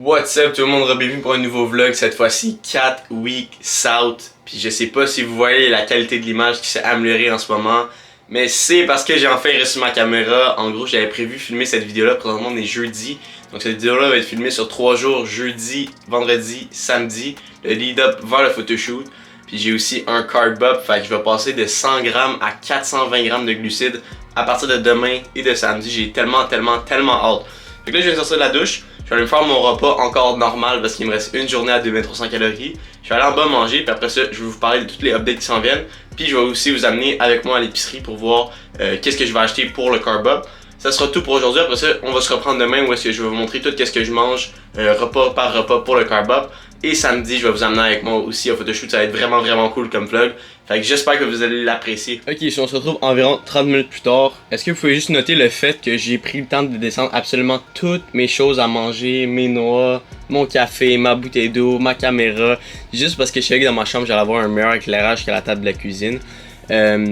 What's up tout le monde, bienvenue pour un nouveau vlog, cette fois-ci 4 weeks out. Puis je sais pas si vous voyez la qualité de l'image qui s'est améliorée en ce moment, mais c'est parce que j'ai enfin reçu ma caméra. En gros, j'avais prévu filmer cette vidéo-là, présentement on est jeudi. Donc cette vidéo-là va être filmée sur 3 jours, jeudi, vendredi, samedi, le lead-up vers le photoshoot. Puis j'ai aussi un carb up, fait que je vais passer de 100 grammes à 420 grammes de glucides à partir de demain et de samedi. J'ai tellement hâte. Fait que là je viens de sortir de la douche. Je vais aller me faire mon repas encore normal parce qu'il me reste une journée à 2300 calories. Je vais aller en bas manger, puis après ça, je vais vous parler de toutes les updates qui s'en viennent. Puis je vais aussi vous amener avec moi à l'épicerie pour voir qu'est-ce que je vais acheter pour le carb up. Ça sera tout pour aujourd'hui. Après ça, on va se reprendre demain où est-ce que je vais vous montrer tout ce que je mange repas par repas pour le carb up. Et samedi, je vais vous amener avec moi aussi au photoshoot. Ça va être vraiment cool comme vlog. Fait que j'espère que vous allez l'apprécier. Ok, si on se retrouve environ 30 minutes plus tard, est-ce que vous pouvez juste noter le fait que j'ai pris le temps de descendre absolument toutes mes choses à manger, mes noix, mon café, ma bouteille d'eau, ma caméra, juste parce que je savais que dans ma chambre j'allais avoir un meilleur éclairage qu'à la table de la cuisine.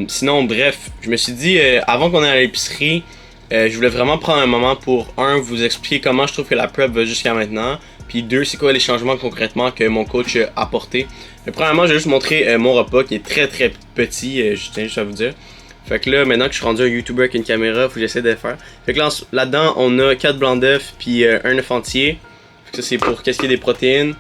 Sinon, bref, je me suis dit, avant qu'on aille à l'épicerie, je voulais vraiment prendre un moment pour, vous expliquer comment je trouve que la prep va jusqu'à maintenant. Puis 2, c'est quoi les changements concrètement que mon coach a apporté. Mais premièrement, je vais juste montrer mon repas qui est très petit, je tiens juste à vous dire. Fait que là, maintenant que je suis rendu un YouTuber avec une caméra, faut que j'essaie de le faire. Fait que là-dedans, on a 4 blancs d'œufs puis un œuf entier. Fait que ça, c'est pour qu'est-ce qu'il y a des protéines.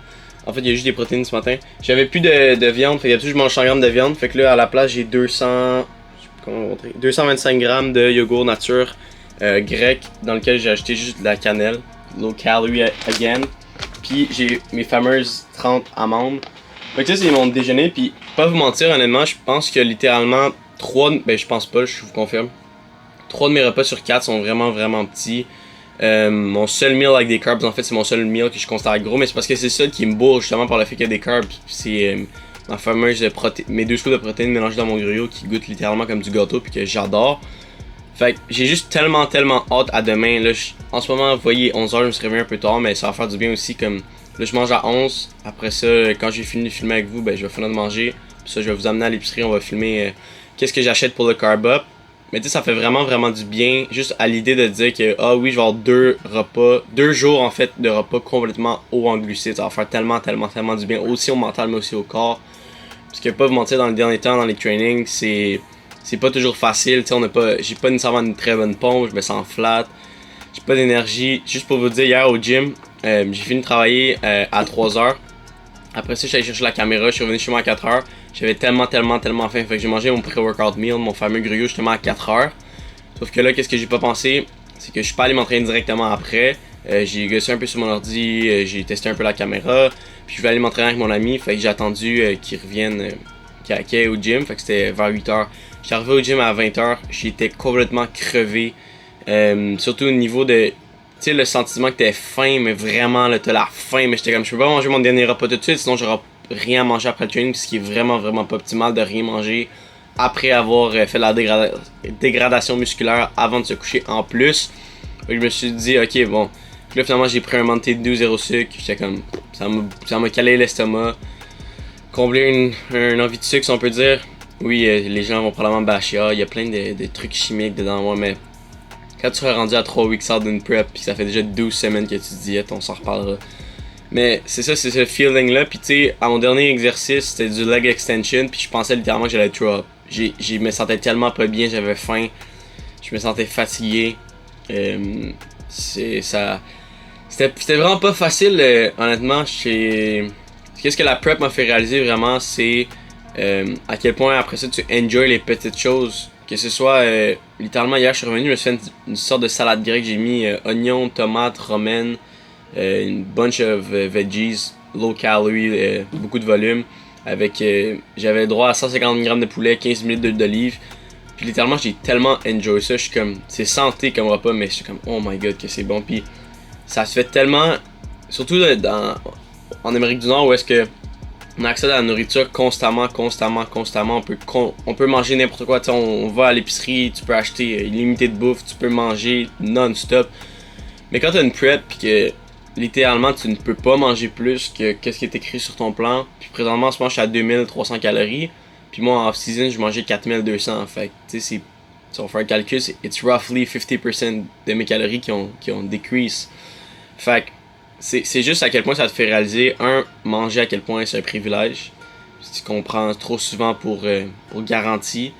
En fait, il y a juste des protéines ce matin. J'avais plus de viande, fait que d'habitude, je mange 100 grammes de viande. Fait que là, à la place, j'ai 225 grammes de yogourt nature grec dans lequel j'ai acheté juste de la cannelle. Low calorie again. Puis j'ai mes fameuses 30 amandes. Fait que ça c'est mon déjeuner, puis pas vous mentir honnêtement, je pense que littéralement 3, je pense pas, je vous confirme. 3 de mes repas sur 4 sont vraiment petits. Mon seul meal avec des carbs, en fait c'est mon seul meal que je considère gros, mais c'est parce que c'est le seul qui me bourre justement par le fait qu'il y a des carbs. C'est ma fameuse mes 2 scoops de protéines mélangées dans mon gruau qui goûtent littéralement comme du gâteau puis que j'adore. Fait que j'ai juste tellement hâte à demain. Là, en ce moment, vous voyez, 11h, je me suis réveillé un peu tard, mais ça va faire du bien aussi. Comme là, je mange à 11. Après ça, quand j'ai fini de filmer avec vous, je vais finir de manger. Puis ça, je vais vous amener à l'épicerie. On va filmer qu'est-ce que j'achète pour le carb up. Mais tu sais, ça fait vraiment du bien. Juste à l'idée de dire que, ah oui, je vais avoir 2 jours en fait de repas complètement haut en glucides. Ça va faire tellement du bien. Aussi au mental, mais aussi au corps. Parce que pas vous mentir, dans le dernier temps, dans les trainings, c'est pas toujours facile, tu sais, j'ai pas nécessairement une très bonne pompe, je me sens flat, j'ai pas d'énergie. Juste pour vous dire, hier au gym, j'ai fini de travailler à 3h. Après ça, j'allais chercher la caméra, je suis revenu chez moi à 4h. J'avais tellement faim, fait que j'ai mangé mon pré-workout meal, mon fameux gruau justement à 4h. Sauf que là, qu'est-ce que j'ai pas pensé, c'est que je suis pas allé m'entraîner directement après. J'ai gossé un peu sur mon ordi, j'ai testé un peu la caméra, puis je vais aller m'entraîner avec mon ami, fait que j'ai attendu qu'il revienne qu'il au gym, fait que c'était vers 8h. J'étais arrivé au gym à 20h, j'étais complètement crevé. Surtout au niveau de, tu sais, le sentiment que t'es faim, mais vraiment là, t'as la faim, mais j'étais comme, je peux pas manger mon dernier repas tout de suite, sinon j'aurai rien à manger après le training, ce qui est vraiment pas optimal de rien manger après avoir fait la dégradation musculaire avant de se coucher en plus. Fait que je me suis dit, ok, bon. Puis là, finalement, j'ai pris un Mountain Dew 0 sucre, j'étais comme, ça m'a calé l'estomac. Combler une envie de sucre, si on peut dire. Oui, les gens vont probablement bâcher, il y a plein de trucs chimiques dedans moi, mais quand tu seras rendu à 3 weeks out d'une prep, puis ça fait déjà 12 semaines que tu diètes, on s'en reparlera. Mais c'est ça, c'est ce feeling là, puis tu sais, à mon dernier exercice, c'était du leg extension, puis je pensais littéralement que j'allais throw up. Je me sentais tellement pas bien, j'avais faim, je me sentais fatigué. C'était vraiment pas facile, honnêtement. Qu'est-ce que la prep m'a fait réaliser vraiment, c'est à quel point après ça tu enjoy les petites choses. Que ce soit, littéralement hier je suis revenu, je me suis fait une sorte de salade grecque, j'ai mis oignons, tomates, romaine, une bunch of veggies, low calorie, beaucoup de volume. Avec, j'avais le droit à 150 grammes de poulet, 15 minutes d'huile d'olive. Puis littéralement j'ai tellement enjoy ça, je suis comme, c'est santé comme repas, mais je suis comme, oh my god que c'est bon. Puis ça se fait tellement, surtout en Amérique du Nord où est-ce que on a accès à la nourriture constamment. On peut manger n'importe quoi. T'sais, on va à l'épicerie, tu peux acheter illimité de bouffe, tu peux manger non-stop. Mais quand t'as une prep pis que littéralement tu ne peux pas manger plus que qu'est-ce qui est écrit sur ton plan. Puis présentement en ce moment je suis à 2300 calories. Puis moi en off-season je mangeais 4200. Fait que tu sais, si on fait un calcul, it's roughly 50% de mes calories qui ont decrease. Fait que c'est juste à quel point ça te fait réaliser, manger à quel point c'est un privilège. Tu comprends trop souvent pour garantie.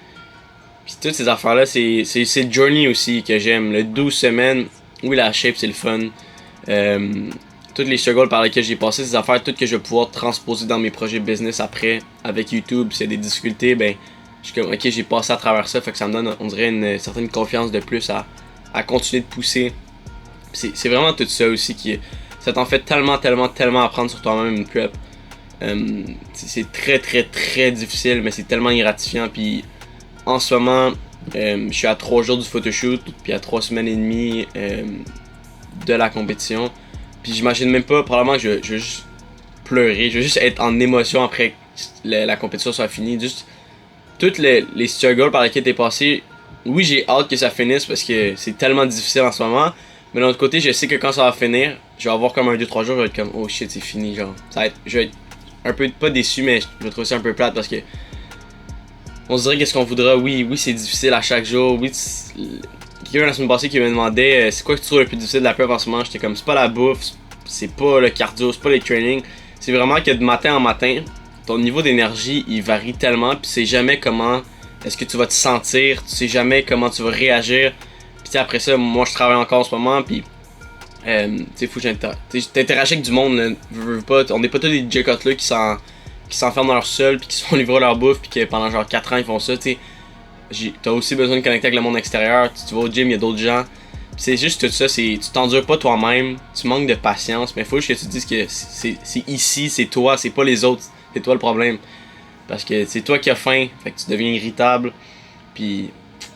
Puis toutes ces affaires-là, c'est le journey aussi que j'aime. Le 12 semaines, oui, la shape, c'est le fun. Toutes les struggles par lesquels j'ai passé, ces affaires, toutes que je vais pouvoir transposer dans mes projets business après, avec YouTube, s'il y a des difficultés, ben, je suis comme, ok, j'ai passé à travers ça, fait que ça me donne, on dirait, une certaine confiance de plus à continuer de pousser. C'est vraiment tout ça aussi ça t'en fait tellement apprendre sur toi-même une prep. C'est très très très difficile, mais c'est tellement gratifiant. Puis en ce moment, je suis à 3 jours du photoshoot, puis à 3 semaines et demie de la compétition. Puis j'imagine même pas, probablement que je vais juste pleurer, je vais juste être en émotion après que la compétition soit finie. Juste toutes les struggles par lesquels t'es passé, oui, j'ai hâte que ça finisse parce que c'est tellement difficile en ce moment. Mais d'un autre côté, je sais que quand ça va finir, je vais avoir comme 2-3 jours, je vais être comme, oh shit, c'est fini, genre. Je vais être un peu, pas déçu, mais je vais trouver ça un peu plate parce que on se dirait qu'est-ce qu'on voudra. Oui, c'est difficile à chaque jour. Oui, quelqu'un la semaine passée qui me demandait c'est quoi que tu trouves le plus difficile de la prep en ce moment. J'étais comme, c'est pas la bouffe, c'est pas le cardio, c'est pas les trainings. C'est vraiment que de matin en matin, ton niveau d'énergie il varie tellement, puis tu sais jamais comment est-ce que tu vas te sentir, tu sais jamais comment tu vas réagir. Puis après ça, moi je travaille encore en ce moment, puis tu sais, faut que t'interagis avec du monde, là, pas, on n'est pas tous des J-Cutlers qui s'enferment dans leur sol, puis qui se font livrer leur bouffe, puis que pendant genre 4 ans ils font ça, tu sais. T'as aussi besoin de connecter avec le monde extérieur, tu vas au gym, il y a d'autres gens. C'est juste tout ça, tu t'endures pas toi-même, tu manques de patience, mais faut juste que tu te dises que c'est ici, c'est toi, c'est pas les autres, c'est toi le problème. Parce que c'est toi qui as faim, fait que tu deviens irritable, puis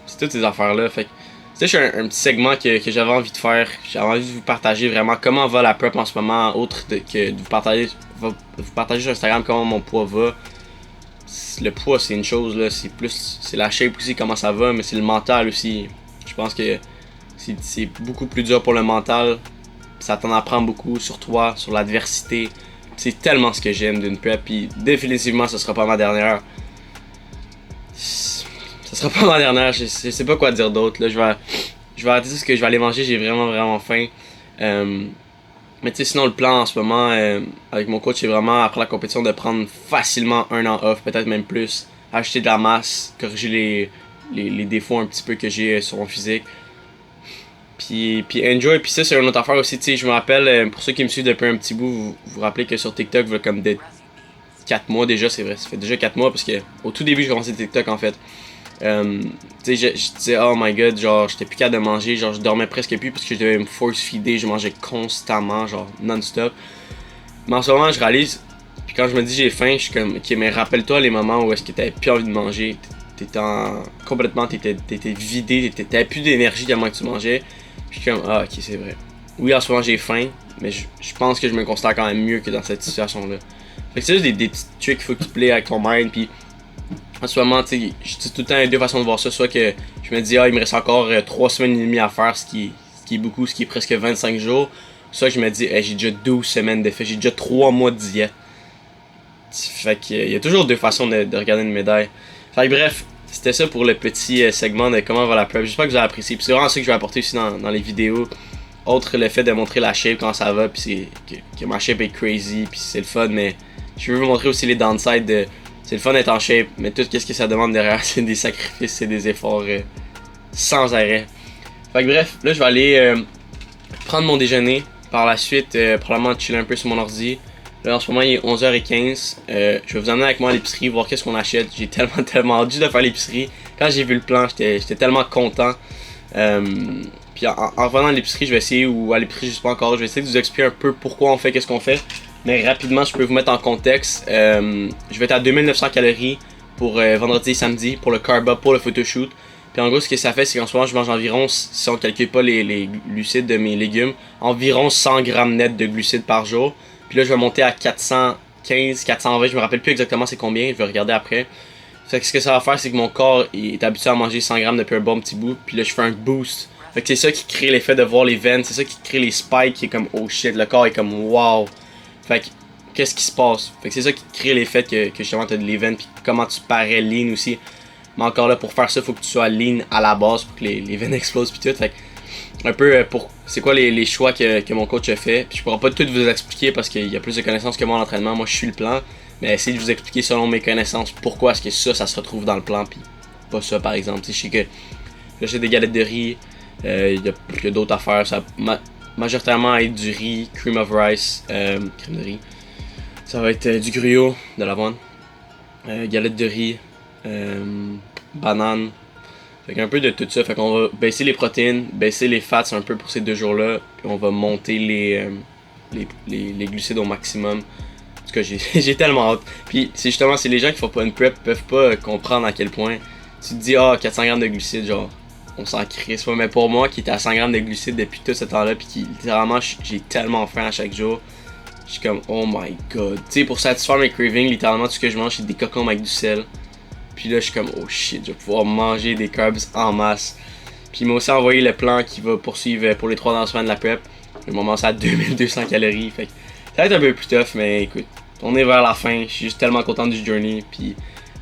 c'est toutes ces affaires-là, fait que c'est un petit segment que j'avais envie de faire, j'avais envie de vous partager vraiment comment va la prep en ce moment, autre que de vous partager sur Instagram comment mon poids va. Le poids c'est une chose, là, c'est la shape aussi comment ça va, mais c'est le mental aussi. Je pense que c'est beaucoup plus dur pour le mental, ça t'en apprend beaucoup sur toi, sur l'adversité. C'est tellement ce que j'aime d'une prep, puis définitivement ce sera pas ma dernière. Ça sera pas ma dernière, je sais pas quoi dire d'autre. Là, je vais arrêter ce que je vais aller manger, j'ai vraiment faim. Mais tu sais, sinon le plan en ce moment avec mon coach c'est vraiment après la compétition de prendre facilement 1 an off, peut-être même plus, acheter de la masse, corriger les défauts un petit peu que j'ai sur mon physique. Puis enjoy, puis ça c'est une autre affaire aussi, tu sais, je me rappelle, pour ceux qui me suivent depuis un petit bout, vous vous rappelez que sur TikTok, il y a comme 4 mois déjà, c'est vrai, ça fait déjà 4 mois parce que au tout début j'ai commencé TikTok en fait. Tu sais, je disais oh my god, genre j'étais plus capable de manger, genre je dormais presque plus parce que je devais me force feeder, je mangeais constamment, genre non-stop. Mais en ce moment je réalise, puis quand je me dis j'ai faim, je suis comme ok, mais rappelle-toi les moments où est-ce que t'avais plus envie de manger, complètement t'étais vidé, t'avais plus d'énergie tellement que tu mangeais. Puis je suis comme ah ok c'est vrai. Oui en ce moment j'ai faim, mais je pense que je me considère quand même mieux que dans cette situation là. Fait que c'est juste des petits trucs qu'il faut que tu plais avec ton mind, puis en ce moment, tu sais, je dis tout le temps il y a 2 façons de voir ça. Soit que je me dis, il me reste encore 3 semaines et demie à faire, ce qui est beaucoup, ce qui est presque 25 jours. Soit que je me dis, j'ai déjà 12 semaines de fait, j'ai déjà 3 mois de diète. Fait qu'il y a toujours 2 façons de regarder une médaille. Fait que bref, c'était ça pour le petit segment de comment va la prep. J'espère que vous avez apprécié. Puis c'est vraiment ça que je vais apporter aussi dans les vidéos. Autre le fait de montrer la shape quand ça va, puis que ma shape est crazy, puis c'est le fun, mais je veux vous montrer aussi les downsides de. C'est le fun d'être en shape, mais tout ce que ça demande derrière, c'est des sacrifices, c'est des efforts sans arrêt. Fait que bref, là je vais aller prendre mon déjeuner. Par la suite, probablement chiller un peu sur mon ordi. Là en ce moment il est 11h15. Je vais vous emmener avec moi à l'épicerie, voir qu'est-ce qu'on achète. J'ai tellement hâte juste de faire l'épicerie. Quand j'ai vu le plan, j'étais tellement content. Puis en revenant à l'épicerie, je vais essayer, ou à l'épicerie je sais pas encore, je vais essayer de vous expliquer un peu pourquoi on fait, qu'est-ce qu'on fait. Mais rapidement, je peux vous mettre en contexte. Je vais être à 2900 calories pour vendredi et samedi, pour le carb up, pour le photoshoot. Puis en gros, ce que ça fait, c'est qu'en ce moment, je mange environ, si on ne calcule pas les glucides de mes légumes, environ 100 grammes net de glucides par jour. Puis là, je vais monter à 415, 420, je me rappelle plus exactement c'est combien, je vais regarder après. Fait que ce que ça va faire, c'est que mon corps est habitué à manger 100 grammes depuis un bon petit bout. Puis là, je fais un boost. Fait que c'est ça qui crée l'effet de voir les veines, c'est ça qui crée les spikes, qui est comme oh shit, le corps est comme wow. Fait que, qu'est-ce qui se passe? Fait que c'est ça qui crée l'effet que justement t'as de les veines, puis comment tu parais lean aussi. Mais encore là, pour faire ça, faut que tu sois lean à la base pour que les veines explosent, puis tout. Fait que un peu pour c'est quoi les choix que mon coach a fait. Puis je pourrais pas tout vous expliquer parce qu'il y a plus de connaissances que moi en entraînement. Moi je suis le plan, mais essayer de vous expliquer selon mes connaissances pourquoi est-ce que ça se retrouve dans le plan puis pas ça par exemple. Je sais que j'ai des galettes de riz, il y a d'autres affaires, ça majoritairement être du riz, cream of rice, crème de riz. Ça va être du gruau, de l'avoine, galettes de riz, banane. Fait qu'un peu de tout ça. Fait qu'on va baisser les protéines, baisser les fats un peu pour ces 2 jours-là. Puis on va monter les glucides au maximum. En tout cas, j'ai tellement hâte. Puis c'est les gens qui font pas une prep peuvent pas comprendre à quel point tu te dis 400 grammes de glucides, genre on s'en crisse pas. Mais pour moi qui était à 100 grammes de glucides depuis tout ce temps-là, puis qui littéralement j'ai tellement faim à chaque jour. Je suis comme oh my god. Tu sais, pour satisfaire mes cravings, littéralement tout ce que je mange c'est des cocombes avec du sel. Puis là je suis comme oh shit, je vais pouvoir manger des carbs en masse. Puis il m'a aussi envoyé le plan qui va poursuivre pour les 3 dernières semaines de la prep. Je vais commencer à 2200 calories. Fait que ça va être un peu plus tough, mais écoute, on est vers la fin. Je suis juste tellement content du journey. Puis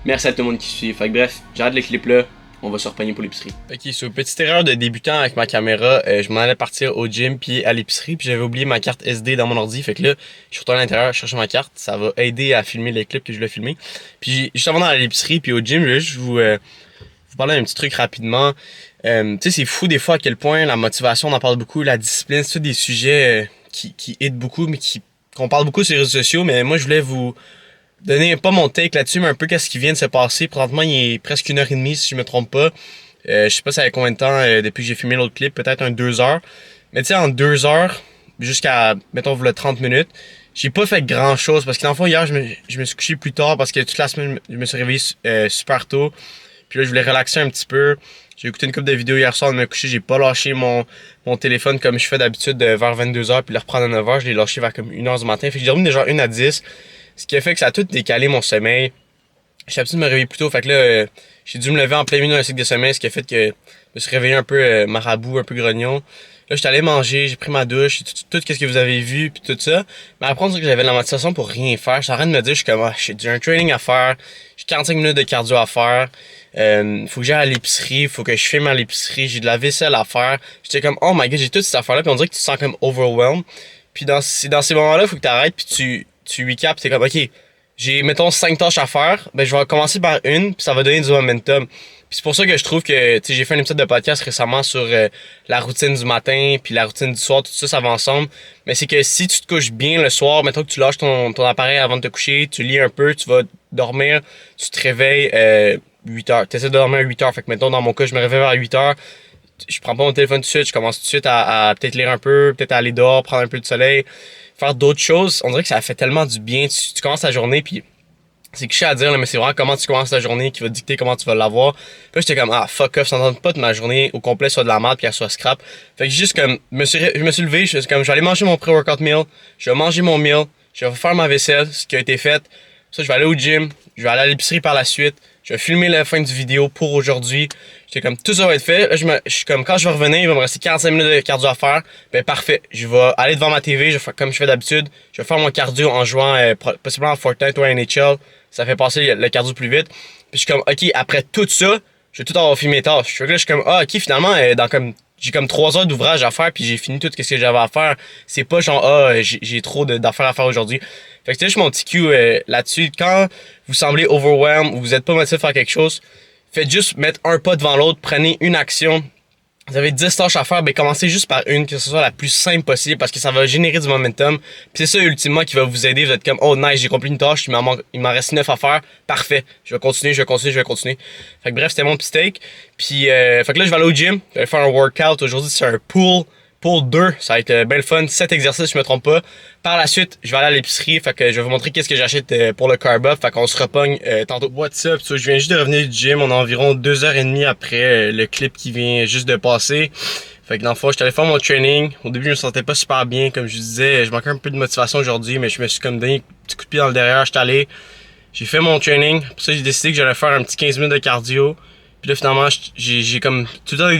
merci à tout le monde qui suit. Fait que bref, j'arrête le clip là. On va se repogner pour l'épicerie. Ok, sur petite erreur de débutant avec ma caméra, je m'en allais partir au gym puis à l'épicerie puis j'avais oublié ma carte SD dans mon ordi. Fait que là, je suis retourné à l'intérieur chercher ma carte. Ça va aider à filmer les clips que je voulais filmer. Puis juste avant d'aller à l'épicerie puis au gym, je vais juste vous parler d'un petit truc rapidement. Tu sais, c'est fou des fois à quel point la motivation, on en parle beaucoup, la discipline, c'est tout des sujets qui aident beaucoup, mais qu'on parle beaucoup sur les réseaux sociaux. Mais moi, je voulais vous donner pas mon take là-dessus, mais un peu qu'est-ce qui vient de se passer. Présentement, il est presque 1h30 si je me trompe pas. Je sais pas ça fait combien de temps depuis que j'ai filmé l'autre clip, peut-être 2 heures. Mais tu sais, en 2 heures, jusqu'à, mettons, le 30 minutes, j'ai pas fait grand chose parce que dans le fond, hier, je me suis couché plus tard parce que toute la semaine, je me suis réveillé super tôt. Puis là, je voulais relaxer un petit peu. J'ai écouté une couple de vidéos hier soir de me coucher. J'ai pas lâché mon téléphone comme je fais d'habitude vers 22h puis le reprendre à 9h. Je l'ai lâché vers comme 1h du matin. Fait que j'ai dormi déjà 1 à 10. Ce qui a fait que ça a tout décalé mon sommeil. J'ai l'habitude de me réveiller plus tôt. Fait que là, j'ai dû me lever en plein milieu d'un cycle de sommeil. Ce qui a fait que je me suis réveillé un peu marabout, un peu grognon. Là, j'étais allé manger, j'ai pris ma douche, tout ce que vous avez vu, puis tout ça. Mais après, on dirait que j'avais de la motivation pour rien faire. Je suis en train de me dire, je suis comme, j'ai un training à faire, j'ai 45 minutes de cardio à faire, faut que j'aille à l'épicerie, faut que je filme à l'épicerie, j'ai de la vaisselle à faire. J'étais comme, oh my god, j'ai toutes ces affaires-là, puis on dirait que tu te sens comme overwhelmed. Puis dans ces moments-là, faut que t'arrêtes, puis tu recap, t'es comme, ok, j'ai, mettons, 5 tâches à faire, ben je vais commencer par une, puis ça va donner du momentum. Puis c'est pour ça que je trouve que, tu sais, j'ai fait un épisode de podcast récemment sur la routine du matin puis la routine du soir, tout ça, ça va ensemble. Mais c'est que si tu te couches bien le soir, mettons que tu lâches ton appareil avant de te coucher, tu lis un peu, tu vas dormir, tu te réveilles 8 heures. Tu essaies de dormir à 8 heures. Fait que mettons, dans mon cas, je me réveille vers 8 heures. Je prends pas mon téléphone tout de suite, je commence tout de suite à peut-être lire un peu, peut-être à aller dehors, prendre un peu de soleil, faire d'autres choses. On dirait que ça fait tellement du bien. Tu commences ta journée puis c'est cliché à dire, là, mais c'est vraiment comment tu commences ta journée qui va dicter comment tu vas l'avoir. Puis là, j'étais comme, fuck off, ça ne tente pas de ma journée au complet soit de la merde puis qu'elle soit scrap. Fait que juste comme, je me suis levé, je suis comme, je vais aller manger mon pré-workout meal, je vais manger mon meal, je vais faire ma vaisselle, ce qui a été fait. Ça, je vais aller au gym, je vais aller à l'épicerie par la suite, je vais filmer la fin du vidéo pour aujourd'hui. J'étais comme, tout ça va être fait. Là, je suis comme, quand je vais revenir, il va me rester 45 minutes de cardio à faire. Ben, parfait. Je vais aller devant ma TV, je vais faire comme je fais d'habitude. Je vais faire mon cardio en jouant, possiblement en Fortnite ou en NHL. Ça fait passer le cardio plus vite. Puis je suis comme, ok, après tout ça, je vais tout avoir fini mes tâches. Là, je suis comme, ok, finalement, j'ai comme 3 heures d'ouvrage à faire puis j'ai fini tout ce que j'avais à faire. C'est pas genre, j'ai trop d'affaires à faire aujourd'hui. Fait que c'était juste mon petit cue là-dessus. Quand vous semblez overwhelmed ou vous êtes pas motivé de faire quelque chose, faites juste mettre un pas devant l'autre, prenez une action. Vous avez 10 tâches à faire, ben commencez juste par une, que ce soit la plus simple possible parce que ça va générer du momentum. Puis c'est ça ultimement qui va vous aider. Vous êtes comme, oh nice, j'ai accompli une tâche, il m'en reste 9 à faire, parfait. Je vais continuer. Fait que bref, c'était mon petit take. Puis fait que là, je vais aller au gym, je vais faire un workout. Aujourd'hui, c'est un pull 2, ça va être bien le fun, 7 exercices, je me trompe pas. Par la suite, je vais aller à l'épicerie, fait que je vais vous montrer qu'est-ce que j'achète pour le carb up, fait qu'on se repogne tantôt. What's up? So, je viens juste de revenir du gym, on a environ 2h30 après le clip qui vient juste de passer. Fait que dans le fond, j'étais allé faire mon training. Au début, je me sentais pas super bien, comme je disais, je manquais un peu de motivation aujourd'hui, mais je me suis comme donné un petit coup de pied dans le derrière, j'étais allé. J'ai fait mon training, pour ça j'ai décidé que j'allais faire un petit 15 minutes de cardio. Puis là, finalement, j'ai comme tout le temps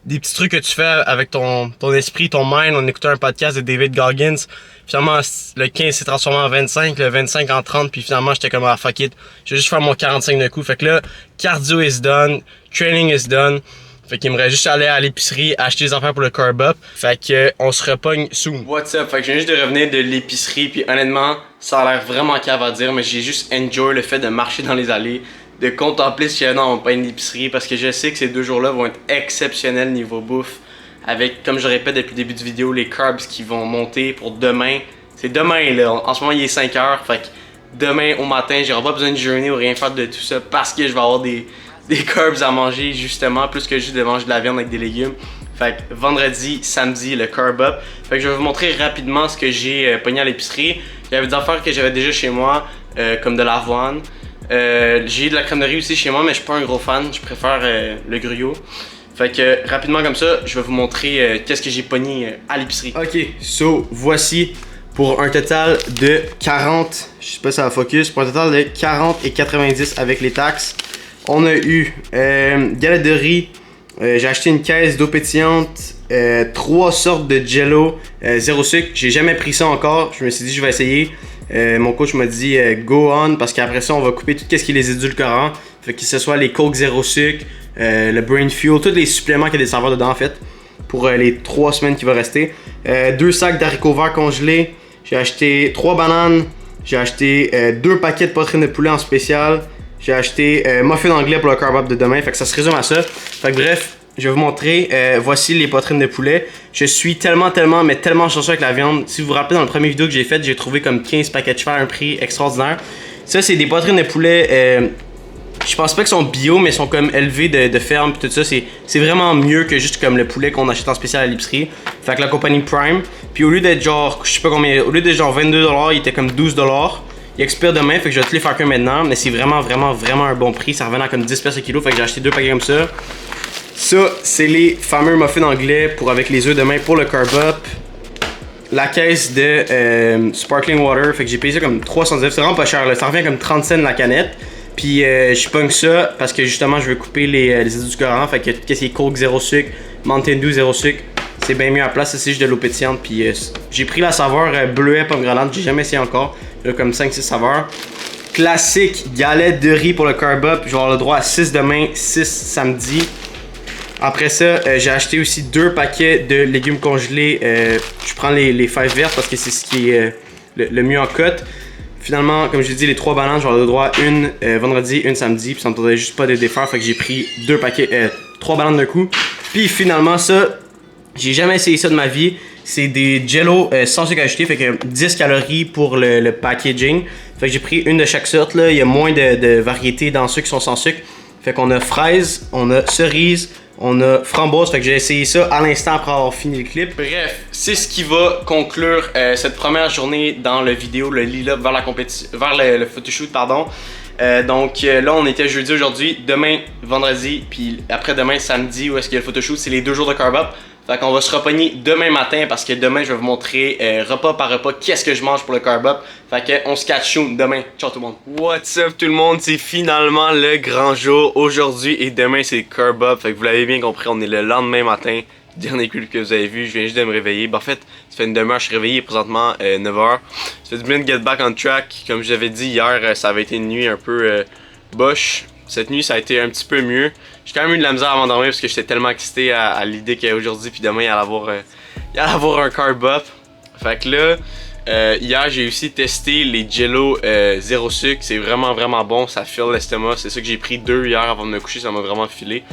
des petits trucs que tu fais avec ton esprit, ton mind, en écoutant un podcast de David Goggins. Finalement, le 15 s'est transformé en 25, le 25 en 30, puis finalement, j'étais comme, fuck it. Je vais juste faire mon 45 de coup. Fait que là, cardio is done, training is done. Fait qu'il me reste juste aller à l'épicerie, acheter des affaires pour le carb up. Fait que on se repogne soon. What's up? Fait que je viens juste de revenir de l'épicerie. Puis honnêtement, ça a l'air vraiment cave à dire, mais j'ai juste enjoy le fait de marcher dans les allées, de contempler ce qu'il y a dans mon pain d'épicerie. Parce que je sais que ces 2 jours-là vont être exceptionnels niveau bouffe. Avec, comme je répète depuis le début de vidéo, les carbs qui vont monter pour demain. C'est demain là. En ce moment, il est 5 h. Fait que demain au matin, j'aurai pas besoin de jeûner ou rien faire de tout ça parce que je vais avoir des carbs à manger justement, plus que juste de manger de la viande avec des légumes. Fait que vendredi, samedi, le carb up. Fait que je vais vous montrer rapidement ce que j'ai pogné à l'épicerie. Il y avait des affaires que j'avais déjà chez moi, comme de l'avoine. J'ai de la crème de riz aussi chez moi, mais je suis pas un gros fan. Je préfère le gruyot. Fait que rapidement comme ça, je vais vous montrer qu'est-ce que j'ai pogné à l'épicerie. Ok, so voici pour un total de 40, je sais pas si ça va focus, pour un total de 40 et 90 avec les taxes. On a eu galette de riz, j'ai acheté une caisse d'eau pétillante, 3 sortes de jello, 0 sucre. J'ai jamais pris ça encore, je me suis dit je vais essayer. Mon coach m'a dit go on parce qu'après ça on va couper tout ce qui est les édulcorants. Fait que ce soit les Coke 0 sucre, le Brain Fuel, tous les suppléments qu'il y a des saveurs dedans en fait. Pour les 3 semaines qui vont rester. 2 sacs d'haricots verts congelés. J'ai acheté 3 bananes. J'ai acheté 2 paquets de poitrine de poulet en spécial. J'ai acheté muffin anglais pour le carb up de demain. Fait que ça se résume à ça. Fait que bref, je vais vous montrer. Voici les poitrines de poulet. Je suis tellement chanceux avec la viande. Si vous vous rappelez dans le premier vidéo que j'ai fait, j'ai trouvé comme 15 paquets de cheval à un prix extraordinaire. Ça, c'est des poitrines de poulet. Je pense pas qu'ils sont bio, mais ils sont comme élevés de ferme pis tout ça. C'est vraiment mieux que juste comme le poulet qu'on achète en spécial à l'épicerie. Fait que la compagnie Prime. Puis au lieu d'être genre, je sais pas combien, au lieu d'être genre 22$, il était comme 12$. Il expire demain, fait que je vais te les faire que maintenant. Mais c'est vraiment un bon prix. Ça revient à comme 10$ le kilo. Fait que j'ai acheté 2 paquets comme ça. Ça, c'est les fameux muffins anglais avec les œufs de main pour le carb up. La caisse de sparkling water. Fait que j'ai payé ça comme 319$. C'est vraiment pas cher là. Ça revient comme 30 cents la canette. Puis je pogne ça parce que justement je veux couper les édulcorants. Fait que qu'est-ce qui est Coke 0 sucre, Mountain Dew 0 sucre, c'est bien mieux à la place. C'est juste de l'eau pétillante. Puis j'ai pris la saveur bleuet pomme grenade, j'ai jamais essayé encore. J'ai comme 5-6 saveurs. Classique galette de riz pour le carb up. Je vais avoir le droit à 6 demain, 6 samedi. Après ça, j'ai acheté aussi 2 paquets de légumes congelés. Je prends les fèves vertes parce que c'est ce qui est le mieux en cote. Finalement, comme je l'ai dit, les 3 bananes, j'aurai le droit une vendredi, une samedi. Puis ça me tentait juste pas de défaire. Fait que j'ai pris 3 bananes d'un coup. Puis finalement, ça, j'ai jamais essayé ça de ma vie. C'est des jello sans sucre ajouté. Fait que 10 calories pour le packaging. Fait que j'ai pris une de chaque sorte. Là. Il y a moins de variétés dans ceux qui sont sans sucre. Fait qu'on a fraise, on a cerise, on a framboise. Fait que j'ai essayé ça à l'instant après avoir fini le clip. Bref, c'est ce qui va conclure cette première journée dans la vidéo, le lead up vers la compétition, vers le photoshoot, pardon. Donc là, on était jeudi aujourd'hui, demain vendredi, puis après-demain samedi où est-ce qu'il y a le photoshoot, c'est les 2 jours de carb up. Fait qu'on va se repogner demain matin parce que demain je vais vous montrer repas par repas qu'est-ce que je mange pour le carb up. Fait qu'on se catch soon demain. Ciao tout le monde. What's up tout le monde, c'est finalement le grand jour aujourd'hui et demain c'est carb up. Fait que vous l'avez bien compris, on est le lendemain matin. Dernier clip que vous avez vu, je viens juste de me réveiller. Ben, en fait, ça fait une demi-heure, je suis réveillé présentement 9h. Ça fait du bien de get back on track. Comme je l'avais dit hier, ça avait été une nuit un peu boche. Cette nuit, ça a été un petit peu mieux. J'ai quand même eu de la misère à m'endormir parce que j'étais tellement excité à l'idée qu'aujourd'hui puis demain, il y allait avoir un carb up. Fait que là, hier, j'ai aussi testé les jello 0 sucre. C'est vraiment bon, ça file l'estomac. C'est ça que j'ai pris 2 hier avant de me coucher, ça m'a vraiment filé.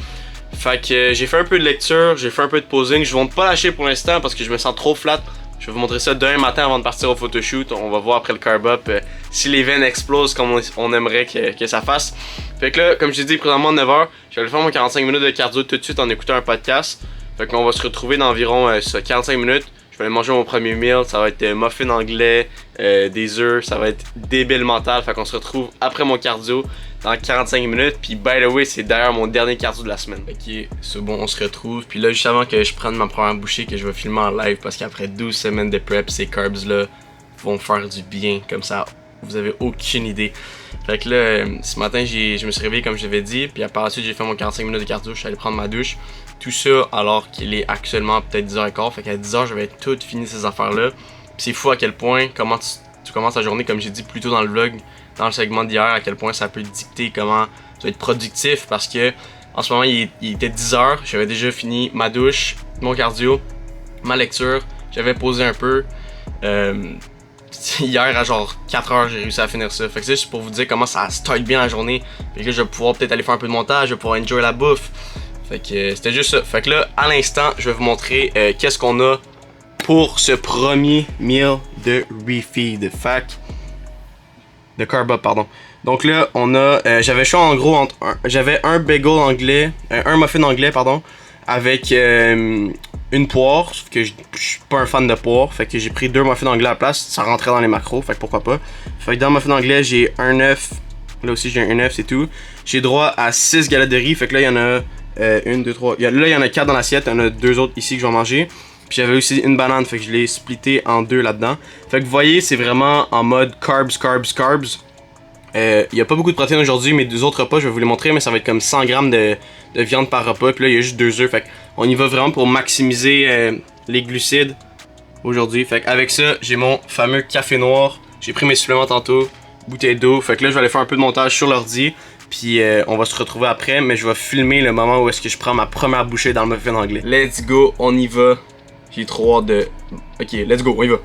Fait que j'ai fait un peu de lecture, j'ai fait un peu de posing. Je ne vais pas lâcher pour l'instant parce que je me sens trop flat. Je vais vous montrer ça demain matin avant de partir au photoshoot. On va voir après le carb up si les veines explosent comme on aimerait que ça fasse. Fait que là, comme je l'ai dit, présentement 9h, je vais faire mon 45 minutes de cardio tout de suite en écoutant un podcast. Fait qu'on va se retrouver dans environ 45 minutes. Je vais aller manger mon premier meal, ça va être muffin anglais, des œufs, ça va être débile mental. Fait qu'on se retrouve après mon cardio dans 45 minutes. Puis by the way, c'est d'ailleurs mon dernier cardio de la semaine. Ok, c'est bon, on se retrouve. Puis là, juste avant que je prenne ma première bouchée, que je vais filmer en live, parce qu'après 12 semaines de prep, ces carbs-là vont faire du bien. Comme ça, vous avez aucune idée. Fait que là, ce matin, je me suis réveillé comme je l'avais dit. Puis par la suite, j'ai fait mon 45 minutes de cardio, je suis allé prendre ma douche. Tout ça alors qu'il est actuellement peut-être 10h15. Fait qu'à 10h, je vais tout fini ces affaires-là. Puis c'est fou à quel point, comment tu commences ta journée, comme j'ai dit plus tôt dans le vlog, dans le segment d'hier, à quel point ça peut dicter comment tu vas être productif. Parce que En ce moment, il était 10h. J'avais déjà fini ma douche, mon cardio, ma lecture. J'avais posé un peu. Hier, à genre 4h, j'ai réussi à finir ça. Fait que c'est juste pour vous dire comment ça start bien la journée. Fait que là, je vais pouvoir peut-être aller faire un peu de montage, je vais pouvoir enjoy la bouffe. Fait que c'était juste ça. Fait que là, à l'instant, je vais vous montrer qu'est-ce qu'on a pour ce premier meal de refeed. Fait que... de carb up, pardon. Donc là, on a... j'avais choisi en gros entre... J'avais un bagel anglais... un muffin anglais, pardon. Avec une poire. Sauf que je suis pas un fan de poire. Fait que j'ai pris 2 muffins anglais à la place. Ça rentrait dans les macros. Fait que pourquoi pas. Fait que dans le muffin anglais, j'ai un œuf. Là aussi, j'ai un œuf, c'est tout. J'ai droit à 6 galettes de riz. Fait que là, il y en a 1, 2, 3. Là, il y en a 4 dans l'assiette. Il y en a 2 autres ici que je vais manger. Puis j'avais aussi une banane. Fait que je l'ai splitté en 2 là-dedans. Fait que vous voyez, c'est vraiment en mode carbs. Il n'y a pas beaucoup de protéines aujourd'hui, mes 2 autres repas, je vais vous les montrer, mais ça va être comme 100 grammes de viande par repas. Puis là, il y a juste 2 œufs. Fait qu'on y va vraiment pour maximiser les glucides aujourd'hui. Fait qu'avec ça, j'ai mon fameux café noir. J'ai pris mes suppléments tantôt, bouteille d'eau. Fait que là, je vais aller faire un peu de montage sur l'ordi. Puis on va se retrouver après, mais je vais filmer le moment où est-ce que je prends ma première bouchée dans le muffin anglais. Let's go, on y va. J'ai trop hâte de... Ok, let's go, on y va.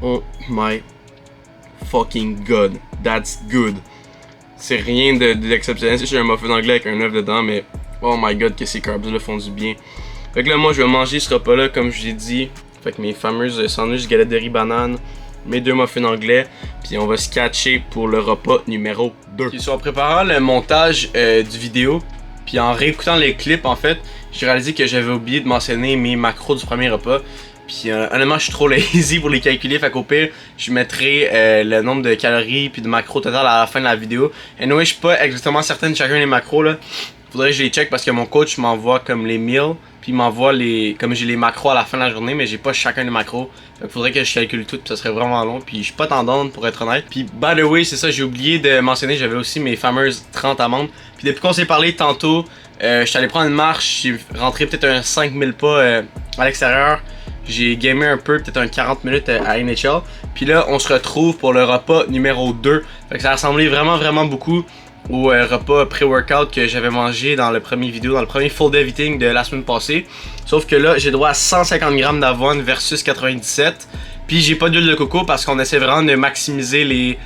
Oh my fucking god, that's good. C'est rien d'exceptionnel, c'est un muffin anglais avec un œuf dedans, mais oh my god que ces carbs là font du bien. Fait que là moi je vais manger ce repas là comme je l'ai dit. Fait que mes fameuses sandwichs, galettes de riz, banane, mes 2 muffins anglais, puis on va se catcher pour le repas numéro 2. Okay, en préparant le montage du vidéo, puis en réécoutant les clips en fait, j'ai réalisé que j'avais oublié de mentionner mes macros du premier repas. Puis honnêtement, je suis trop lazy pour les calculer, fait qu'au pire, je mettrai le nombre de calories puis de macros total à la fin de la vidéo. Anyway, je suis pas exactement certain de chacun des macros là. Faudrait que je les check parce que mon coach m'envoie comme les meals, puis il m'envoie les... comme j'ai les macros à la fin de la journée, mais j'ai pas chacun des macros. Fait qu'il faudrait que je calcule tout, puis ça serait vraiment long, puis je suis pas tendance pour être honnête. Puis by the way, c'est ça, j'ai oublié de mentionner, j'avais aussi mes fameuses 30 amandes. Puis depuis qu'on s'est parlé tantôt, je suis allé prendre une marche, j'ai rentré peut-être un 5000 pas à l'extérieur. J'ai gamé un peu, peut-être un 40 minutes à NHL. Puis là, on se retrouve pour le repas numéro 2. Fait que ça ressemblait vraiment beaucoup au repas pré-workout que j'avais mangé dans le premier vidéo, dans le premier full day eating de la semaine passée. Sauf que là, j'ai droit à 150 grammes d'avoine versus 97. Puis j'ai pas d'huile de coco parce qu'on essaie vraiment de maximiser les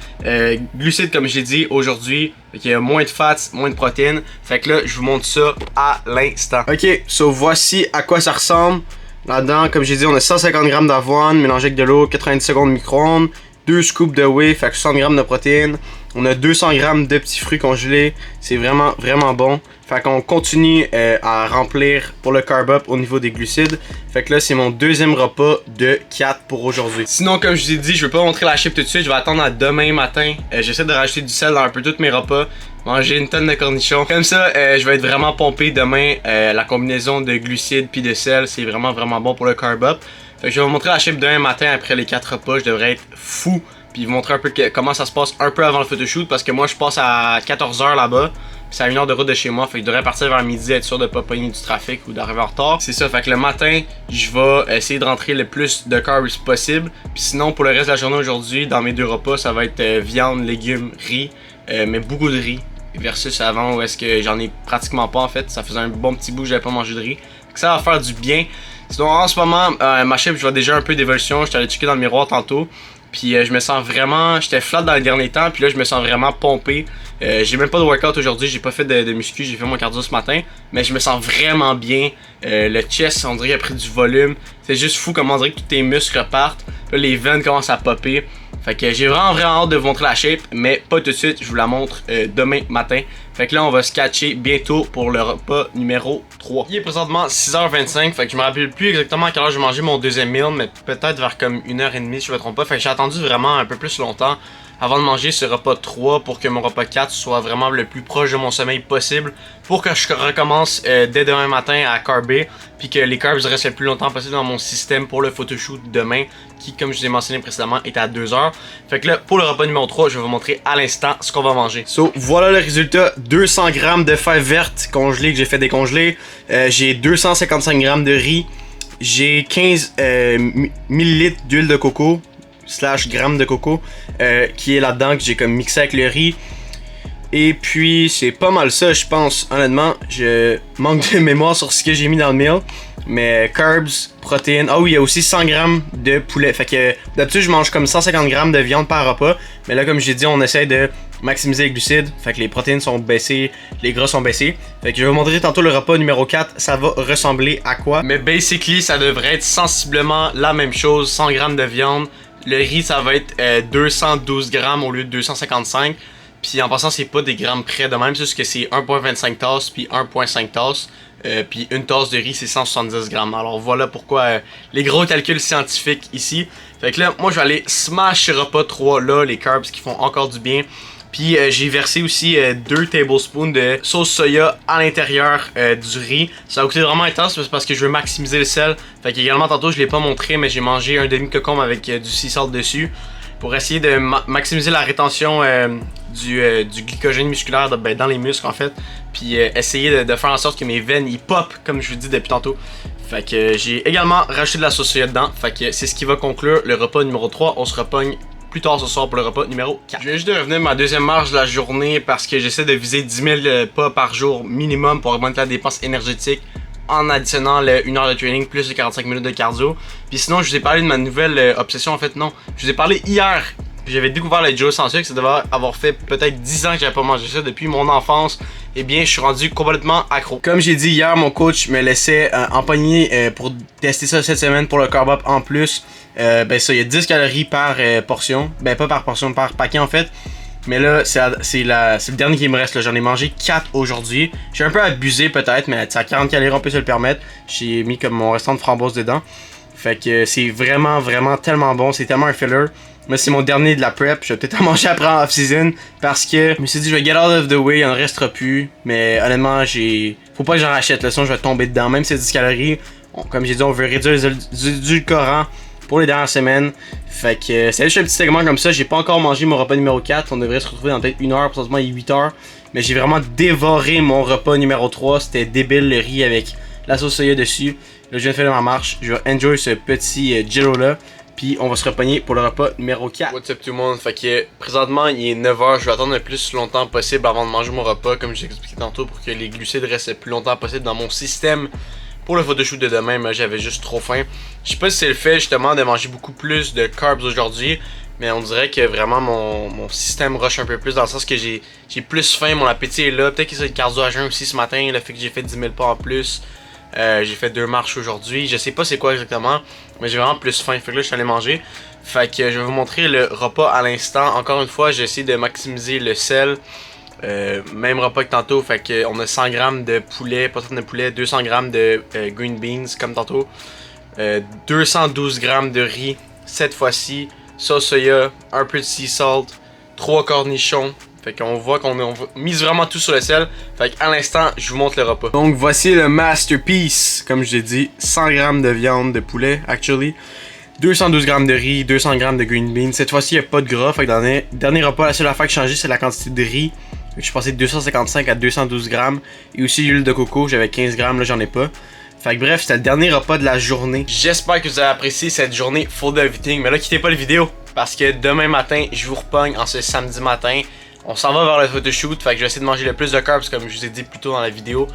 glucides comme je l'ai dit aujourd'hui. Fait qu'il y a moins de fats, moins de protéines. Fait que là, je vous montre ça à l'instant. Ok, so voici à quoi ça ressemble. Là-dedans, comme j'ai dit, on a 150 grammes d'avoine mélangé avec de l'eau, 90 secondes micro-ondes, 2 scoops de whey, fait que 60 grammes de protéines. On a 200 grammes de petits fruits congelés, c'est vraiment bon. Fait qu'on continue à remplir pour le carb up au niveau des glucides. Fait que là, c'est mon deuxième repas de 4 pour aujourd'hui. Sinon, comme je vous ai dit, je vais pas montrer la chip tout de suite, je vais attendre à demain matin. J'essaie de rajouter du sel dans un peu tous mes repas. Manger une tonne de cornichons. Comme ça, je vais être vraiment pompé demain. La combinaison de glucides puis de sel, c'est vraiment bon pour le carb up. Fait que je vais vous montrer la chip demain matin après les 4 repas. Je devrais être fou. Puis vous montrer un peu comment ça se passe un peu avant le photoshoot. Parce que moi, je passe à 14h là-bas. Puis c'est à 1 heure de route de chez moi. Fait que je devrais partir vers midi, être sûr de pas pogner du trafic ou d'arriver en retard. C'est ça. Fait que le matin, je vais essayer de rentrer le plus de carbs possible. Puis sinon, pour le reste de la journée aujourd'hui, dans mes 2 repas, ça va être viande, légumes, riz. Mais beaucoup de riz. Versus avant où est-ce que j'en ai pratiquement pas en fait. Ça faisait un bon petit bout que j'avais pas mangé de riz. Donc ça va faire du bien. Sinon en ce moment, ma chip, je vois déjà un peu d'évolution. J'étais allé checker dans le miroir tantôt. Puis je me sens vraiment, j'étais flat dans les derniers temps. Puis là je me sens vraiment pompé. J'ai même pas de workout aujourd'hui, j'ai pas fait de muscu, j'ai fait mon cardio ce matin. Mais je me sens vraiment bien. Le chest, on dirait qu'il a pris du volume. C'est juste fou comment on dirait que tous tes muscles repartent. Là les veines commencent à popper. Fait que j'ai vraiment hâte de vous montrer la shape, mais pas tout de suite, je vous la montre demain matin. Fait que là on va se catcher bientôt pour le repas numéro 3. Il est présentement 6h25, fait que je me rappelle plus exactement à quelle heure je vais manger mon deuxième meal, mais peut-être vers comme 1h30 si je me trompe pas. Fait que j'ai attendu vraiment un peu plus longtemps avant de manger ce repas 3 pour que mon repas 4 soit vraiment le plus proche de mon sommeil possible pour que je recommence dès demain matin à carber puis que les carbs restent le plus longtemps possible dans mon système pour le photoshoot demain qui, comme je vous ai mentionné précédemment, est à 2h. Fait que là, pour le repas numéro 3, je vais vous montrer à l'instant ce qu'on va manger. So, voilà le résultat. 200 grammes de fèves vertes congelées que j'ai fait décongeler. J'ai 255 grammes de riz. J'ai 15 ml d'huile de coco. slash grammes de coco qui est là-dedans, que j'ai comme mixé avec le riz. Et puis c'est pas mal ça, je pense. Honnêtement, je manque de mémoire sur ce que j'ai mis dans le meal. Mais carbs, protéines. Ah oui, il y a aussi 100 grammes de poulet. Fait que d'habitude, je mange comme 150 grammes de viande par repas. Mais là, comme j'ai dit, on essaie de maximiser les glucides. Fait que les protéines sont baissées, les gras sont baissés. Fait que je vais vous montrer tantôt le repas numéro 4. Ça va ressembler à quoi? Mais basically, ça devrait être sensiblement la même chose. 100 grammes de viande. Le riz, ça va être 212 grammes au lieu de 255. Puis en passant, c'est pas des grammes près de même, c'est juste que c'est 1.25 tasses puis 1.5 tasses. Puis une tasse de riz, c'est 170 grammes. Alors voilà pourquoi les gros calculs scientifiques ici. Fait que là, moi je vais aller smash ce repas 3 là, les carbs qui font encore du bien. Puis j'ai versé aussi 2 tablespoons de sauce soya à l'intérieur du riz. Ça va coûter vraiment intense parce que je veux maximiser le sel. Fait qu'également tantôt je l'ai pas montré, mais j'ai mangé un demi-cocombe avec du sea salt dessus. Pour essayer de maximiser la rétention du glycogène musculaire dans les muscles en fait. Puis essayer de faire en sorte que mes veines ils pop comme je vous dis depuis tantôt. Fait que j'ai également rajouté de la sauce soya dedans. Fait que c'est ce qui va conclure le repas numéro 3. On se repogne plus tard ce soir pour le repas numéro 4. Je viens juste de revenir ma deuxième marche de la journée parce que j'essaie de viser 10 000 pas par jour minimum pour augmenter la dépense énergétique en additionnant le 1 heure de training plus les 45 minutes de cardio. Puis sinon, je vous ai parlé de ma nouvelle obsession. En fait, non. Je vous ai parlé hier. J'avais découvert le Joe sans sucre. Ça devait avoir fait peut-être 10 ans que j'avais pas mangé ça depuis mon enfance. Eh bien, je suis rendu complètement accro. Comme j'ai dit hier, mon coach me laissait empoigner pour tester ça cette semaine pour le carb up en plus. Ben ça, il y a 10 calories par portion. Ben pas par portion, par paquet en fait. Mais là, c'est le dernier qui me reste. J'en ai mangé 4 aujourd'hui. J'ai un peu abusé peut-être, mais à 40 calories, on peut se le permettre. J'ai mis comme mon restant de framboise dedans. Fait que c'est vraiment, vraiment tellement bon. C'est tellement un filler. Moi, c'est mon dernier de la prep. Je vais peut-être en manger après en off-season. Parce que je me suis dit, je vais get out of the way. Il en restera plus. Mais honnêtement, faut pas que j'en rachète. Là, sinon, je vais tomber dedans. Même si c'est 10 calories. Comme j'ai dit, on veut réduire les édulcorants pour les dernières semaines. Fait que c'est juste un petit segment comme ça. J'ai pas encore mangé mon repas numéro 4. On devrait se retrouver dans peut-être 1 heure, présentement il est 8 heures. Mais j'ai vraiment dévoré mon repas numéro 3. C'était débile, le riz avec la sauce soya dessus. Là, je viens de faire ma marche. Je vais enjoy ce petit gyro là. Puis on va se repogner pour le repas numéro 4. What's up tout le monde? Fait que présentement il est 9h. Je vais attendre le plus longtemps possible avant de manger mon repas. Comme j'ai expliqué tantôt, pour que les glucides restent le plus longtemps possible dans mon système. Pour le photoshoot de demain, moi j'avais juste trop faim. Je sais pas si c'est le fait justement de manger beaucoup plus de carbs aujourd'hui, mais on dirait que vraiment mon système rush un peu plus dans le sens que j'ai plus faim, mon appétit est là. Peut-être que c'est le cardio à jeun aussi ce matin, le fait que j'ai fait 10 000 pas en plus. J'ai fait 2 marches aujourd'hui, je sais pas c'est quoi exactement, mais j'ai vraiment plus faim. Fait que là je suis allé manger. Fait que je vais vous montrer le repas à l'instant. Encore une fois, j'ai essayé de maximiser le sel. Même repas que tantôt, fait que on a 100 grammes de poulet, poitrine de poulet, 200 grammes de green beans comme tantôt, 212 grammes de riz cette fois-ci, sauce soya, un peu de sea salt, 3 cornichons. Fait qu'on voit qu'on mise vraiment tout sur le sel. Fait qu'à l'instant, je vous montre le repas. Donc voici le masterpiece, comme je l'ai dit, 100 grammes de viande de poulet, actually. 212 grammes de riz, 200 grammes de green beans. Cette fois-ci, il n'y a pas de gras. Fait que dans le dernier repas, la seule affaire qui a changé, c'est la quantité de riz. Fait que je suis passé de 255 à 212 grammes. Et aussi l'huile de coco, j'avais 15 grammes, là j'en ai pas. Fait que bref, c'était le dernier repas de la journée. J'espère que vous avez apprécié cette journée full of eating. Mais là, quittez pas la vidéo. Parce que demain matin, je vous repogne en ce samedi matin. On s'en va vers le photoshoot. Fait que je vais essayer de manger le plus de carbs comme je vous ai dit plus tôt dans la vidéo.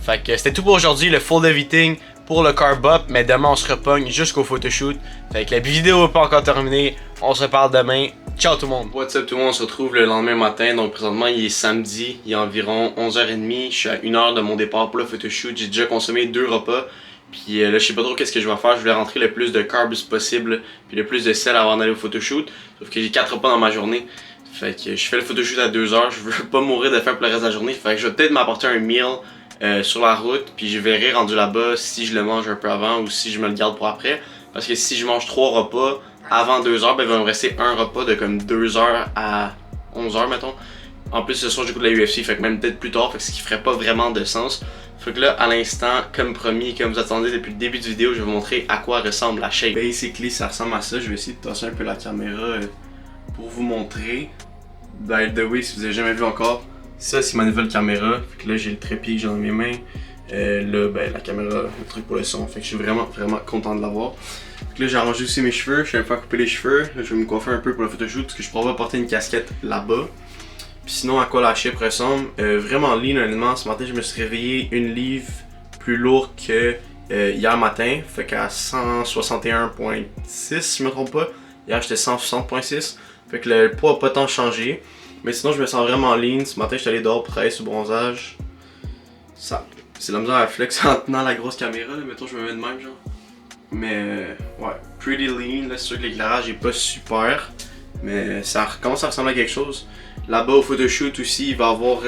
Fait que c'était tout pour aujourd'hui, le full of eating pour le carb up. Mais demain, on se repogne jusqu'au photoshoot. Fait que la vidéo n'est pas encore terminée. On se reparle demain. Ciao tout le monde! What's up tout le monde, on se retrouve le lendemain matin. Donc présentement il est samedi, il est environ 11h30. Je suis à 1 heure de mon départ pour le photoshoot. J'ai déjà consommé 2 repas. Puis là je sais pas trop qu'est-ce que je vais faire. Je voulais rentrer le plus de carbs possible. Puis le plus de sel avant d'aller au photoshoot. Sauf que j'ai 4 repas dans ma journée. Fait que je fais le photoshoot à 2h. Je veux pas mourir de faim pour le reste de la journée. Fait que je vais peut-être m'apporter un meal sur la route. Puis je verrai rendu là-bas si je le mange un peu avant ou si je me le garde pour après. Parce que si je mange 3 repas avant 2h, ben il va me rester un repas de comme 2h à 11h mettons. En plus ce soir j'écoute la UFC, fait que même peut-être plus tard, fait que ce qui ferait pas vraiment de sens. Fait que là à l'instant, comme promis, comme vous attendez depuis le début de vidéo, je vais vous montrer à quoi ressemble la shape. Basically ça ressemble à ça, je vais essayer de tasser un peu la caméra pour vous montrer. By the way, si vous avez jamais vu encore, ça c'est ma nouvelle caméra. Fait que là j'ai le trépied que j'ai dans mes mains. Là, ben, la caméra, le truc pour le son. Fait que je suis vraiment content de l'avoir. Là, j'ai arrangé aussi mes cheveux. Je suis un peu à couper les cheveux. Là, je vais me coiffer un peu pour le photoshoot parce que je pourrais porter une casquette là-bas. Puis sinon, à quoi la shape ressemble? Vraiment lean, honnêtement. Ce matin, je me suis réveillé une livre plus lourde que hier matin. Fait qu'à 161,6, si je me trompe pas. Hier, j'étais 160,6. Fait que le poids n'a pas tant changé. Mais sinon, je me sens vraiment lean. Ce matin, je suis allé dehors pour travailler sur bronzage. Ça, c'est la misère à flex en tenant la grosse caméra. Là. Mettons, je me mets de même, genre. Mais ouais, pretty lean. Là, c'est sûr que l'éclairage est pas super. Mais ça commence à ressembler à quelque chose. Là-bas au photoshoot aussi, il va y avoir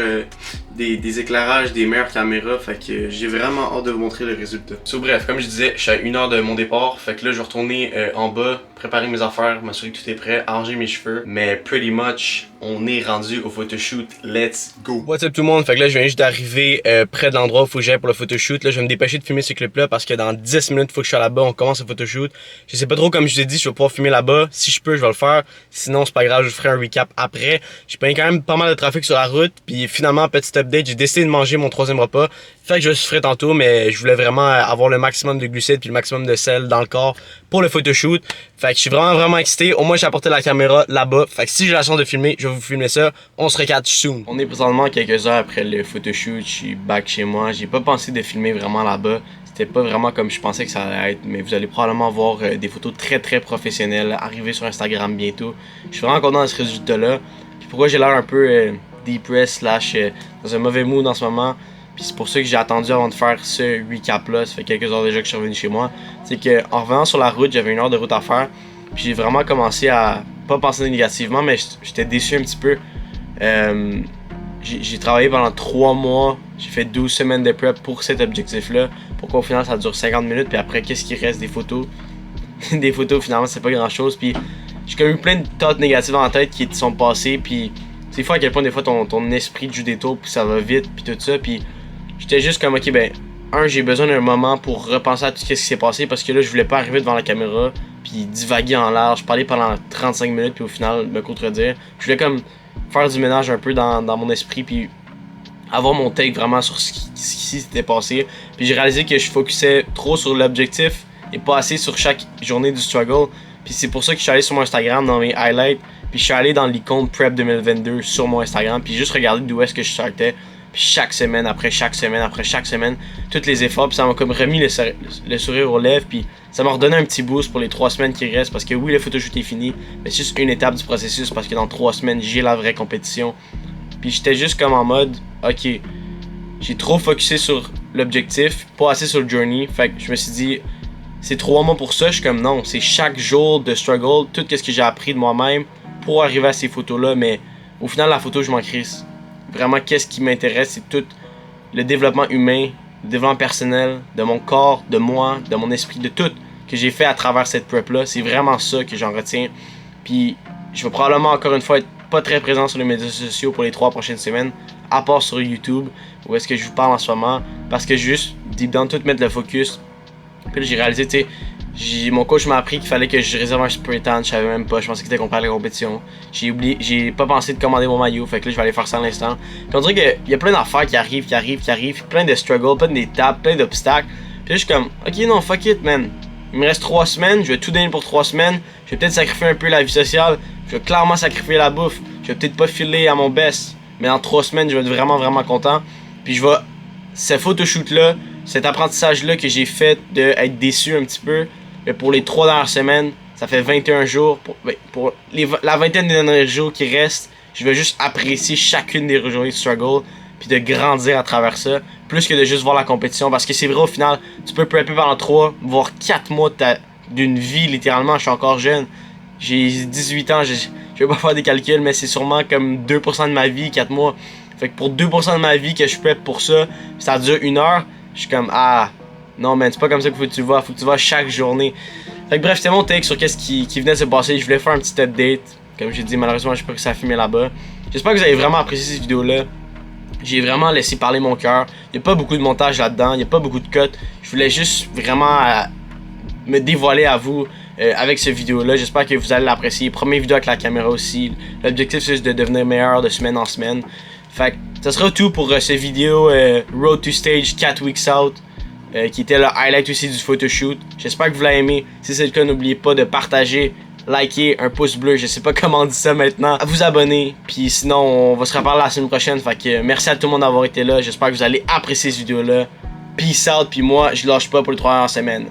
des éclairages, des meilleures caméras. Fait que j'ai vraiment hâte de vous montrer le résultat. So, bref, comme je disais, je suis à 1 heure de mon départ. Fait que là, je vais retourner en bas, préparer mes affaires, m'assurer que tout est prêt, arranger mes cheveux. Mais pretty much, on est rendu au photoshoot. Let's go! What's up tout le monde? Fait que là, je viens juste d'arriver près de l'endroit où il faut que j'aille pour le photoshoot. Là, je vais me dépêcher de filmer ce clip-là parce que dans 10 minutes, il faut que je sois là-bas. On commence le photoshoot. Je sais pas trop, comme je t'ai dit, je vais pouvoir filmer là-bas. Si je peux, je vais le faire. Sinon, c'est pas grave, je ferai un recap après. J'ai payé quand même pas mal de trafic sur la route. Puis finalement, petit update, j'ai décidé de manger mon 3e repas. Fait que je le ferai tantôt, mais je voulais vraiment avoir le maximum de glucides puis le maximum de sel dans le corps pour le photoshoot. Fait que je suis vraiment excité. Au moins, j'ai apporté la caméra là-bas. Fait que si j'ai la chance de filmer, je vais vous filmer ça. On se recatch soon. On est présentement quelques heures après le photoshoot. Je suis back chez moi. J'ai pas pensé de filmer vraiment là-bas. C'était pas vraiment comme je pensais que ça allait être, mais vous allez probablement voir des photos très professionnelles arriver sur Instagram bientôt. Je suis vraiment content de ce résultat-là. Puis pourquoi j'ai l'air un peu depressed slash dans un mauvais mood en ce moment. Puis c'est pour ça que j'ai attendu avant de faire ce recap-là. Ça fait quelques heures déjà que je suis revenu chez moi. C'est qu'en revenant sur la route, j'avais 1 heure de route à faire. Puis j'ai vraiment commencé à pas penser négativement, mais j'étais déçu un petit peu. J'ai travaillé pendant 3 mois. J'ai fait 12 semaines de prep pour cet objectif-là. Pourquoi au final ça dure 50 minutes. Puis après, qu'est-ce qui reste? Des photos. Des photos, finalement, c'est pas grand-chose. Puis j'ai quand même eu plein de thoughts négatives en tête qui sont passées. Puis c'est fou à quel point des fois ton esprit joue des tours. Puis ça va vite. Puis tout ça. Puis j'étais juste comme, ok, ben, j'ai besoin d'un moment pour repenser à tout ce qui s'est passé. Parce que là, je voulais pas arriver devant la caméra. Puis divaguer en large. Parler pendant 35 minutes. Puis au final, me contredire. Je voulais comme faire du ménage un peu dans mon esprit. Puis avoir mon take vraiment sur ce qui s'était passé. Puis j'ai réalisé que je focusais trop sur l'objectif et pas assez sur chaque journée du struggle. Puis c'est pour ça que je suis allé sur mon Instagram dans mes highlights. Puis je suis allé dans l'icône Prep 2022 sur mon Instagram. Puis juste regarder d'où est-ce que je sortais. Puis chaque semaine, après chaque semaine, après chaque semaine, tous les efforts. Puis ça m'a comme remis le sourire aux lèvres. Puis ça m'a redonné un petit boost pour les 3 semaines qui restent. Parce que oui, le photoshoot est fini. Mais c'est juste une étape du processus. Parce que dans 3 semaines, j'ai la vraie compétition. Puis j'étais juste comme en mode, ok, j'ai trop focusé sur l'objectif, pas assez sur le journey. Fait que je me suis dit, c'est 3 mois pour ça. Je suis comme non, c'est chaque jour de struggle, tout ce que j'ai appris de moi-même pour arriver à ces photos-là. Mais au final, la photo, je m'en crisse. Vraiment, qu'est-ce qui m'intéresse, c'est tout le développement humain, le développement personnel, de mon corps, de moi, de mon esprit, de tout que j'ai fait à travers cette prep-là. C'est vraiment ça que j'en retiens. Puis je vais probablement encore une fois être pas très présent sur les médias sociaux pour les 3 prochaines semaines, à part sur YouTube, où est-ce que je vous parle en ce moment, parce que juste, deep down, tout mettre le focus. Puis là, j'ai réalisé, tu sais, mon coach m'a appris qu'il fallait que je réserve un spray tan, je savais même pas, je pensais que c'était qu'on parlait de la compétition. J'ai pas pensé de commander mon maillot, fait que là, je vais aller faire ça à l'instant. Puis on dirait qu'il y a plein d'affaires qui arrivent, plein de struggles, plein d'étapes, plein d'obstacles. Puis là, je suis comme, ok, non, fuck it, man. Il me reste 3 semaines, je vais tout donner pour 3 semaines. Je vais peut-être sacrifier un peu la vie sociale. Je vais clairement sacrifier la bouffe. Je vais peut-être pas filer à mon best. Mais dans 3 semaines, je vais être vraiment content. Puis je vais. Ce photoshoot-là, cet apprentissage-là que j'ai fait d'être déçu un petit peu. Mais pour les 3 dernières semaines, ça fait 21 jours. Pour la vingtaine de derniers jours qui restent, je vais juste apprécier chacune des journées de struggle. Puis de grandir à travers ça. Plus que de juste voir la compétition. Parce que c'est vrai, au final, tu peux prepper pendant 3, voire 4 mois d'une vie, littéralement. Je suis encore jeune. J'ai 18 ans, je vais pas faire des calculs, mais c'est sûrement comme 2% de ma vie, 4 mois. Fait que pour 2% de ma vie que je prep pour ça, ça dure 1 heure, je suis comme, ah, non, man, c'est pas comme ça qu'il faut que tu vas. Faut que tu vas chaque journée. Fait que bref, c'était mon take sur qu'est-ce qui venait de se passer. Je voulais faire un petit update. Comme j'ai dit, malheureusement, je sais pas que ça a filmé là-bas. J'espère que vous avez vraiment apprécié cette vidéo-là. J'ai vraiment laissé parler mon cœur. Il n'y a pas beaucoup de montage là-dedans. Il n'y a pas beaucoup de cuts. Je voulais juste vraiment me dévoiler à vous avec cette vidéo-là. J'espère que vous allez l'apprécier. Première vidéo avec la caméra aussi. L'objectif, c'est juste de devenir meilleur de semaine en semaine. Fait que ça sera tout pour cette vidéo Road to Stage 4 Weeks Out. Qui était le highlight aussi du photoshoot. J'espère que vous l'avez aimé. Si c'est le cas, n'oubliez pas de partager, liker, un pouce bleu, je sais pas comment on dit ça maintenant, à vous abonner. Puis sinon, on va se reparler la semaine prochaine. Fait que merci à tout le monde d'avoir été là. J'espère que vous allez apprécier cette vidéo là. Peace out. Puis moi, je lâche pas pour les 3 dernières semaines.